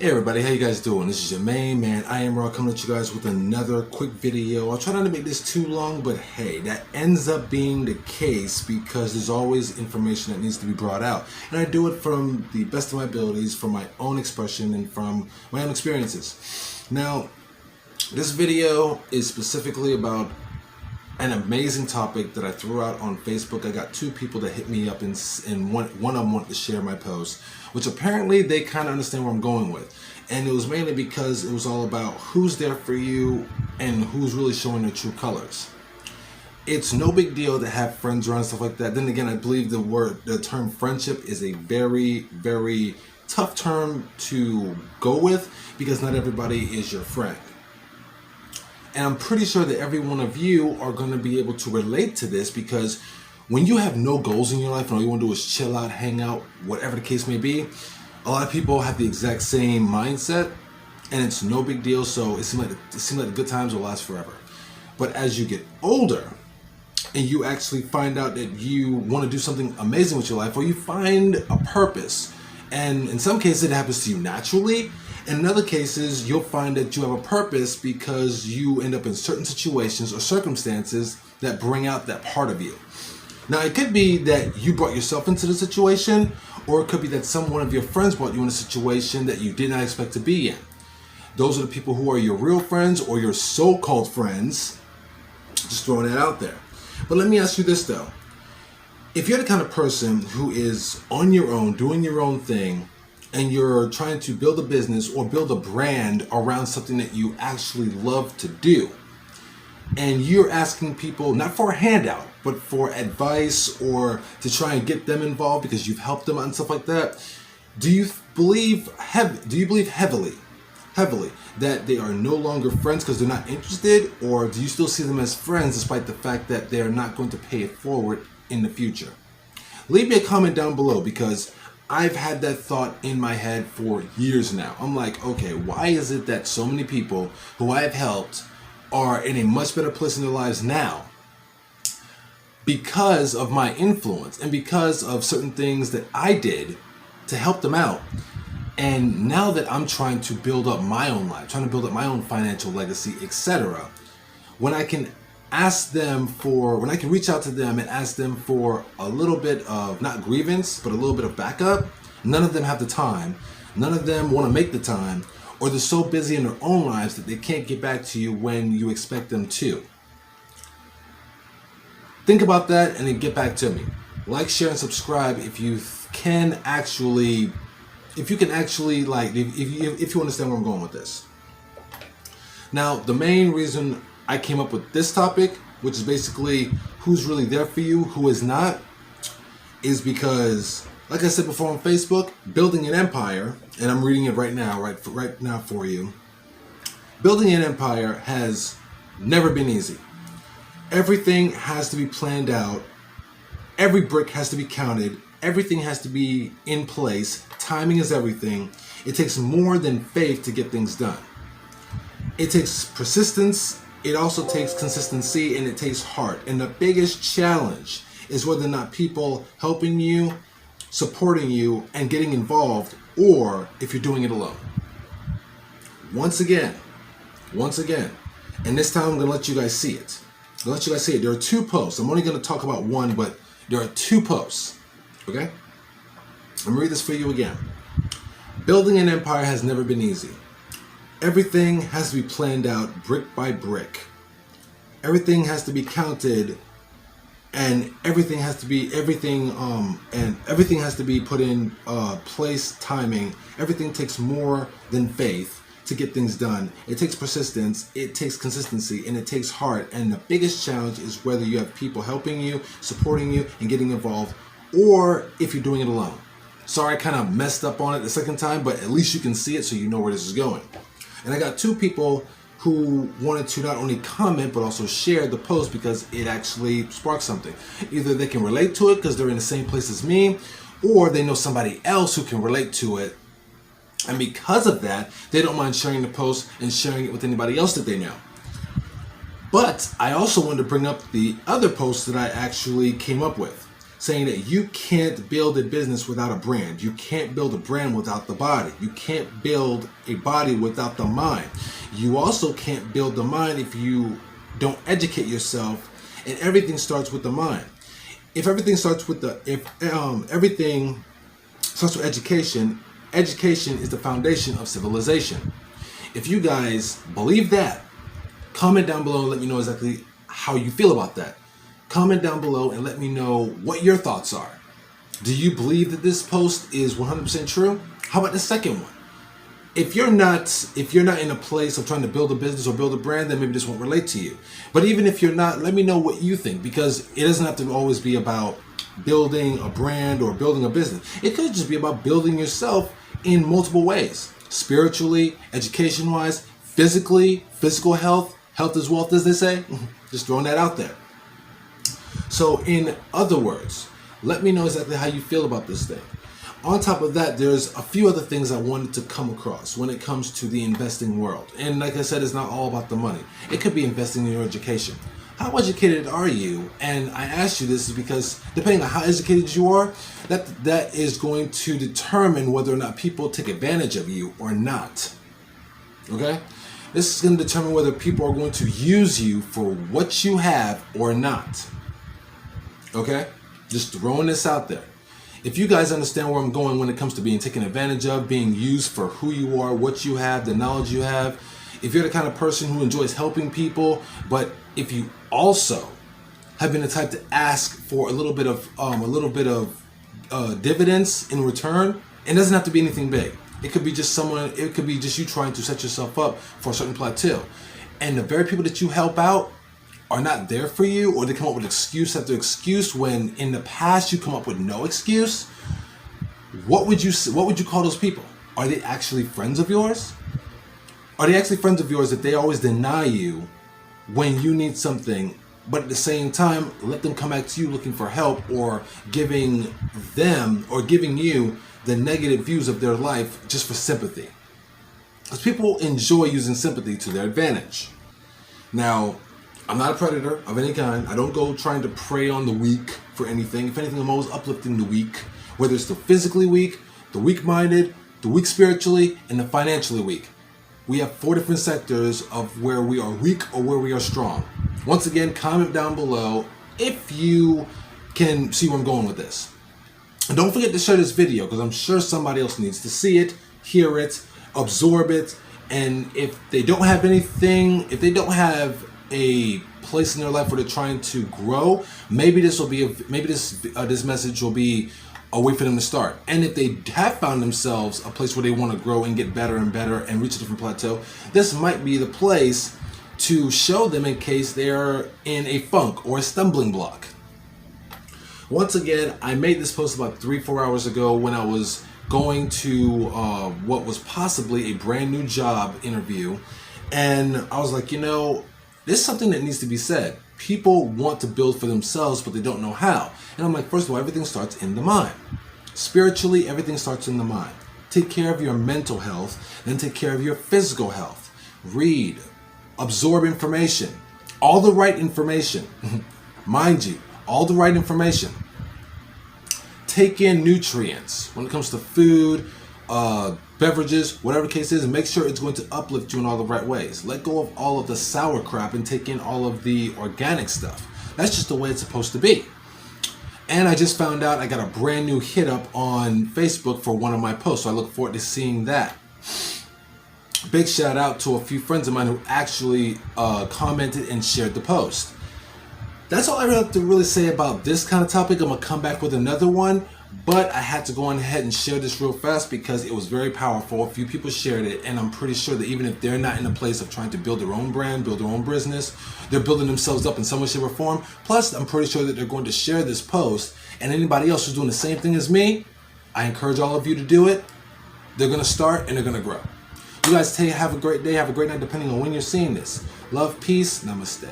Hey everybody, how you guys doing? This is your main man, Iamrah, coming at you guys with another quick video. I'll try not to make this too long, but hey, that ends up being the case because there's always information that needs to be brought out. And I do it from the best of my abilities, from my own expression, and from my own experiences. Now, this video is specifically about an amazing topic that I threw out on Facebook. I got two people that hit me up and one of them wanted to share my post, which apparently they kind of understand where I'm going with. And it was mainly because it was all about who's there for you and who's really showing their true colors. It's no big deal to have friends around, stuff like that. Then again, I believe the term friendship is a very, very tough term to go with because not everybody is your friend. And I'm pretty sure that every one of you are going to be able to relate to this, because when you have no goals in your life and all you want to do is chill out, hang out, whatever the case may be, a lot of people have the exact same mindset, and it's no big deal. So it seems like the good times will last forever. But as you get older and you actually find out that you want to do something amazing with your life, or you find a purpose, and in some cases it happens to you naturally, and in other cases you'll find that you have a purpose because you end up in certain situations or circumstances that bring out that part of you. Now, it could be that you brought yourself into the situation, or it could be that someone of your friends brought you in a situation that you did not expect to be in. Those are the people who are your real friends or your so-called friends. Just throwing that out there. But let me ask you this though. If you're the kind of person who is on your own, doing your own thing, and you're trying to build a business or build a brand around something that you actually love to do, and you're asking people not for a handout, but for advice or to try and get them involved because you've helped them out and stuff like that, do you believe heavily that they are no longer friends because they're not interested, or do you still see them as friends despite the fact that they are not going to pay it forward in the future? Leave me a comment down below, because I've had that thought in my head for years now. I'm like, okay, why is it that so many people who I have helped are in a much better place in their lives now because of my influence and because of certain things that I did to help them out? And now that I'm trying to build up my own life, trying to build up my own financial legacy, etc., when I can reach out to them and ask them for a little bit of, not grievance, but a little bit of backup, none of them have the time. None of them want to make the time, or they're so busy in their own lives that they can't get back to you when you expect them to. Think about that and then get back to me. Like, share, and subscribe if you understand where I'm going with this. Now, the main reason I came up with this topic, which is basically who's really there for you, who is not, is because, like I said before on Facebook, building an empire, and I'm reading it right now for you. Building an empire has never been easy. Everything has to be planned out. Every brick has to be counted. Everything has to be in place. Timing is everything. It takes more than faith to get things done. It takes persistence. It also takes consistency, and it takes heart. And the biggest challenge is whether or not people helping you, supporting you, and getting involved, or if you're doing it alone. Once again, and this time I'm going to let you guys see it. There are two posts. I'm only going to talk about one, but there are two posts. Okay? I'm going to read this for you again. Building an empire has never been easy. Everything has to be planned out brick by brick. Everything has to be counted, and everything has to be put in place, timing. Everything takes more than faith to get things done. It takes persistence, it takes consistency, and it takes heart. And the biggest challenge is whether you have people helping you, supporting you, and getting involved, or if you're doing it alone. Sorry, I kind of messed up on it the second time, but at least you can see it so you know where this is going. And I got two people who wanted to not only comment but also share the post because it actually sparked something. Either they can relate to it because they're in the same place as me, or they know somebody else who can relate to it, and because of that, they don't mind sharing the post and sharing it with anybody else that they know. But I also wanted to bring up the other post that I actually came up with. saying that you can't build a business without a brand. You can't build a brand without the body. You can't build a body without the mind. You also can't build the mind if you don't educate yourself, and everything starts with the mind. If everything starts with everything starts with education, education is the foundation of civilization. If you guys believe that, comment down below and let me know exactly how you feel about that. Comment down below and let me know what your thoughts are. Do you believe that this post is 100% true? How about the second one? If you're not in a place of trying to build a business or build a brand, then maybe this won't relate to you. But even if you're not, let me know what you think, because it doesn't have to always be about building a brand or building a business. It could just be about building yourself in multiple ways. Spiritually, education-wise, physically, physical health. Health is wealth, as they say. Just throwing that out there. So in other words, let me know exactly how you feel about this thing. On top of that, there's a few other things I wanted to come across when it comes to the investing world. And like I said, it's not all about the money. It could be investing in your education. How educated are you? And I asked you this is because depending on how educated you are, that is going to determine whether or not people take advantage of you or not. Okay? This is going to determine whether people are going to use you for what you have or not. Okay? Just throwing this out there. If you guys understand where I'm going when it comes to being taken advantage of, being used for who you are, what you have, the knowledge you have, if you're the kind of person who enjoys helping people, but if you also have been the type to ask for a little bit of dividends in return, it doesn't have to be anything big. It could be just it could be just you trying to set yourself up for a certain plateau. And the very people that you help out are not there for you, or they come up with excuse after excuse when in the past you come up with no excuse. What would you call those people? Are they actually friends of yours? Are they actually friends of yours that they always deny you when you need something, but at the same time let them come back to you looking for help, or giving you the negative views of their life just for sympathy? Because people enjoy using sympathy to their advantage. Now, I'm not a predator of any kind. I don't go trying to prey on the weak for anything. If anything, I'm always uplifting the weak, whether it's the physically weak, the weak-minded, the weak spiritually, and the financially weak. We have 4 different sectors of where we are weak or where we are strong. Once again, comment down below if you can see where I'm going with this. And don't forget to share this video, because I'm sure somebody else needs to see it, hear it, absorb it. And if they don't have a place in their life where they're trying to grow, maybe this message will be a way for them to start. And if they have found themselves a place where they want to grow and get better and better and reach a different plateau, this might be the place to show them in case they're in a funk or a stumbling block. Once again, I made this post about 3-4 hours ago when I was going to what was possibly a brand new job interview, and I was like, this is something that needs to be said. People want to build for themselves, but they don't know how. And I'm like, first of all, everything starts in the mind. Spiritually, everything starts in the mind. Take care of your mental health, then take care of your physical health. Read, absorb information, all the right information. Mind you, all the right information. Take in nutrients when it comes to food, beverages, whatever the case is, and make sure it's going to uplift you in all the right ways. Let go of all of the sour crap and take in all of the organic stuff. That's just the way it's supposed to be. And I just found out I got a brand new hit up on Facebook for one of my posts, so I look forward to seeing that. Big shout out to a few friends of mine who actually commented and shared the post. That's all I have to really say about this kind of topic. I'm going to come back with another one, but I had to go on ahead and share this real fast because it was very powerful. A few people shared it, and I'm pretty sure that even if they're not in a place of trying to build their own brand, build their own business, they're building themselves up in some way, shape, or form. Plus, I'm pretty sure that they're going to share this post, and anybody else who's doing the same thing as me, I encourage all of you to do it. They're going to start, and they're going to grow. You guys have a great day, have a great night, depending on when you're seeing this. Love, peace, namaste.